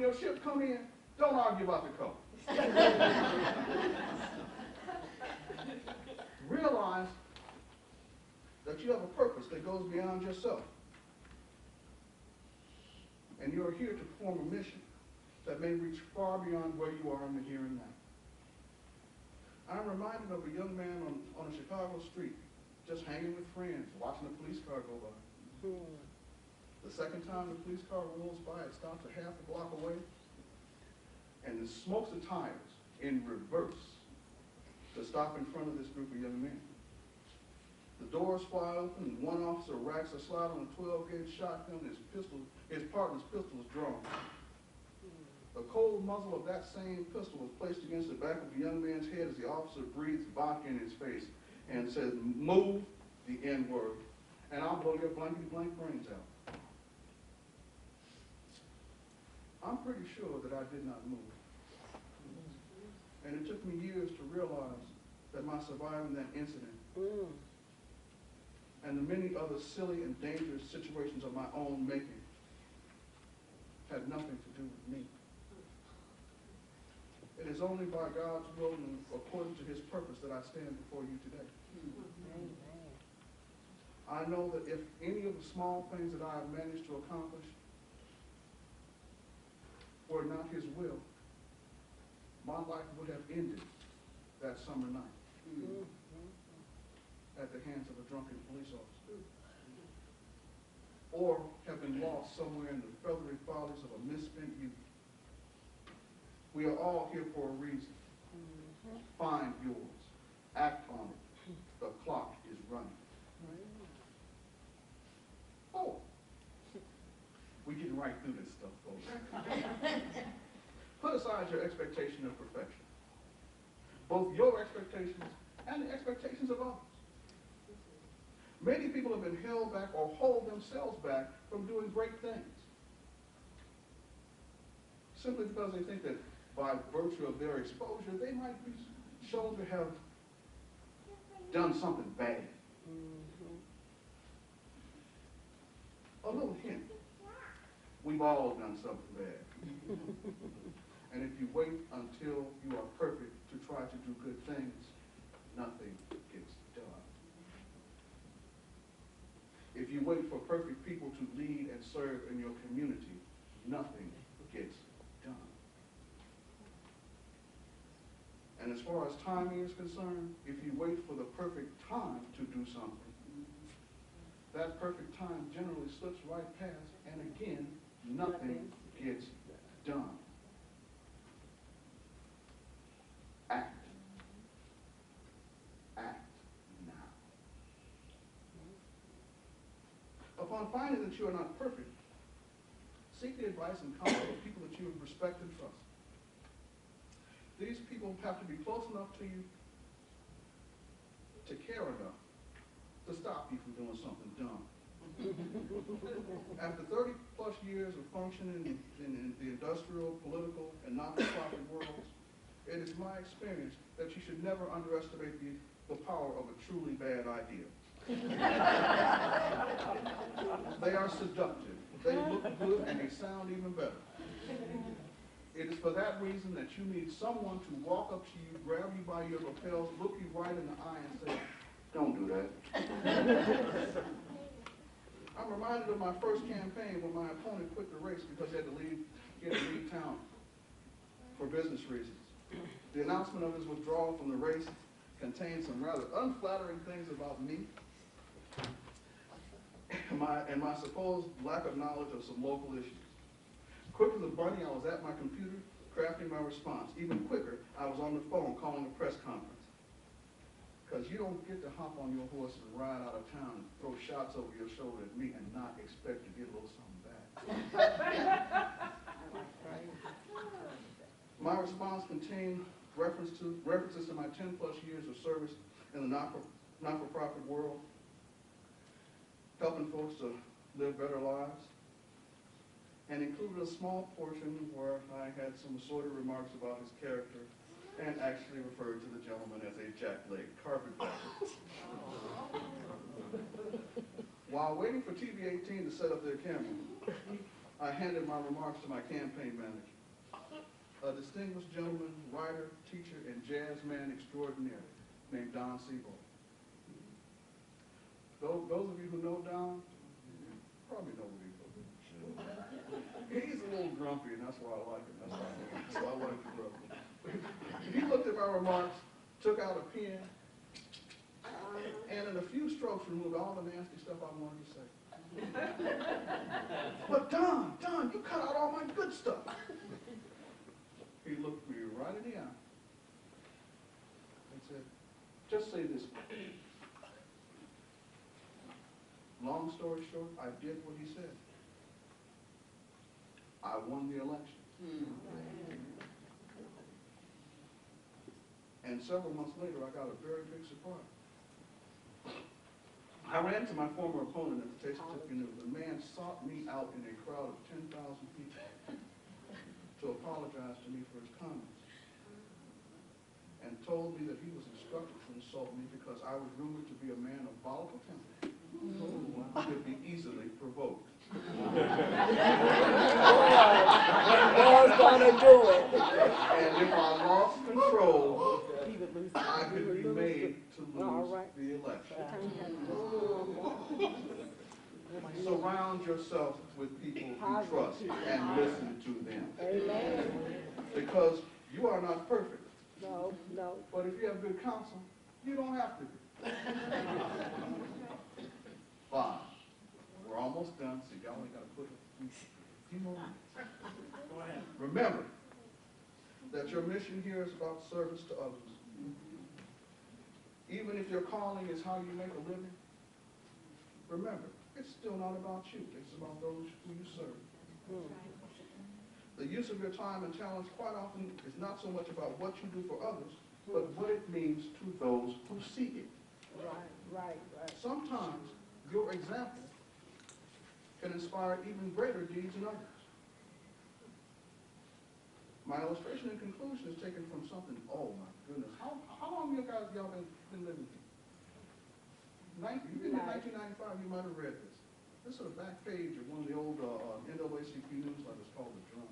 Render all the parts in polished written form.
your ship come in, don't argue about the color. Realize that you have a purpose that goes beyond yourself. And you are here to perform a mission that may reach far beyond where you are in the here and now. I'm reminded of a young man on a Chicago street, just hanging with friends, watching a police car go by. The second time the police car rolls by, it stops a half a block away, and it smokes the tires in reverse to stop in front of this group of young men. The doors fly open, and one officer racks a slide on a 12-gauge shotgun, his partner's pistol is drawn. The cold muzzle of that same pistol was placed against the back of the young man's head as the officer breathes vodka in his face and says, "Move the N-word, and I'll blow your blankety-blank brains out." I'm pretty sure that I did not move. And it took me years to realize that my surviving that incident and the many other silly and dangerous situations of my own making had nothing to do with me. It is only by God's will and according to his purpose that I stand before you today. I know that if any of the small things that I have managed to accomplish were not his will, my life would have ended that summer night at the hands of a drunken police officer, or have been lost somewhere in the feathery follies of a misspent youth. We are all here for a reason. Find yours. Act on it. The clock is running. Oh, we're getting right through this stuff, folks. Put aside your expectation of perfection, both your expectations and the expectations of others. Many people have been held back or hold themselves back from doing great things, simply because they think that by virtue of their exposure, they might be shown to have done something bad. A little hint. We've all done something bad. And if you wait until you are perfect to try to do good things, nothing gets done. If you wait for perfect people to lead and serve in your community, nothing gets done. And as far as timing is concerned, if you wait for the perfect time to do something, that perfect time generally slips right past, and again, nothing gets done. Act. Act now. Upon finding that you are not perfect, seek the advice and counsel of people that you respect and trust. These people have to be close enough to you to care enough to stop you from doing something dumb. After 30 plus years of functioning in the industrial, political, and not-for-profit worlds, it is my experience that you should never underestimate the power of a truly bad idea. They are seductive, they look good, and they sound even better. It is for that reason that you need someone to walk up to you, grab you by your lapels, look you right in the eye, and say, "Don't do that." I'm reminded of my first campaign when my opponent quit the race because he had to leave town for business reasons. The announcement of his withdrawal from the race contained some rather unflattering things about me and my supposed lack of knowledge of some local issues. Quick as a bunny, I was at my computer crafting my response. Even quicker, I was on the phone calling a press conference. Because you don't get to hop on your horse and ride out of town and throw shots over your shoulder at me and not expect to get a little something back. My response contained references to my 10 plus years of service in the not-for-profit world, helping folks to live better lives, and included a small portion where I had some assorted remarks about his character and actually referred to the gentleman as a jack-legged carpetbagger. While waiting for TV 18 to set up their camera, I handed my remarks to my campaign manager, a distinguished gentleman, writer, teacher, and jazz man extraordinaire named Don Siebel. Those of you who know Don, probably know what he's doing. He's a little grumpy, and that's why I like him. That's why I like the brother. He looked at my remarks, took out a pen, and in a few strokes removed all the nasty stuff I wanted to say. But Don, you cut out all my good stuff. He looked me right in the eye and said, just say this. Long story short, I did what he said. I won the election. And several months later, I got a very big surprise. I ran to my former opponent at the Taste of Tiffany News. The man sought me out in a crowd of 10,000 people to apologize to me for his comments, and told me that he was instructed to insult me because I was rumored to be a man of volatile temper who could be easily provoked. Boy's gonna do it. And if I lost control, I could be made to lose the election. Surround yourself with people you trust and listen to them. Amen. Because you are not perfect. No. But if you have good counsel, you don't have to be. Fine. We're almost done, so y'all only got to put a few more minutes. Go ahead. Remember that your mission here is about service to others. Even if your calling is how you make a living, remember, it's still not about you. It's about those who you serve. The use of your time and talents quite often is not so much about what you do for others, but what it means to those who see it. Right. Sometimes your example can inspire even greater deeds in others. My illustration in conclusion is taken from something, oh my goodness, how long you guys y'all been living here? You've been in 1995, you might have read this. This is a back page of one of the old NAACP newsletters called The Drum.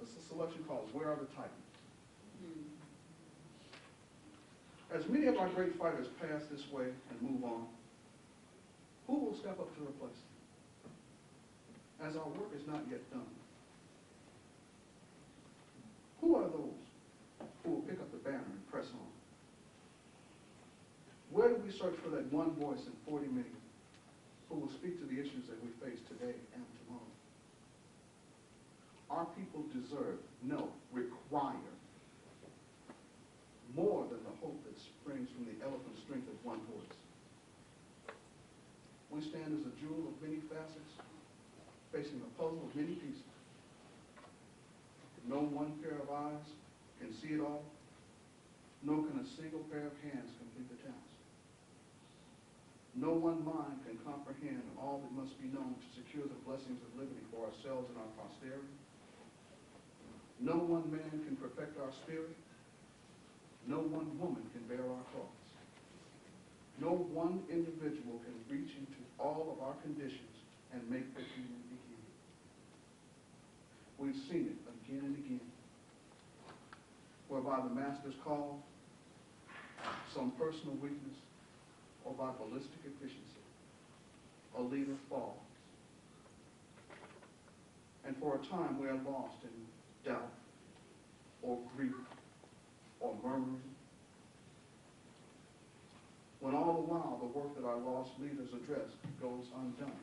It's a selection called Where Are the Titans? As many of our great fighters pass this way and move on, who will step up to replace them? As our work is not yet done, who are those who will pick up the banner and press on? Where do we search for that one voice in 40 million who will speak to the issues that we face today and tomorrow? Our people deserve, no, require more than the hope that springs from the eloquent strength of one voice. We stand as a jewel of many facets, facing a puzzle of many pieces. No one pair of eyes can see it all, nor can a single pair of hands complete the task. No one mind can comprehend all that must be known to secure the blessings of liberty for ourselves and our posterity. No one man can perfect our spirit. No one woman can bear our cause. No one individual can reach into all of our conditions and make the human be healed. We've seen it again and again, whereby the master's call, some personal weakness, or by ballistic efficiency, a leader falls. And for a time we are lost in doubt, or grief, or murmuring, when all the while the work that our lost leaders address goes undone.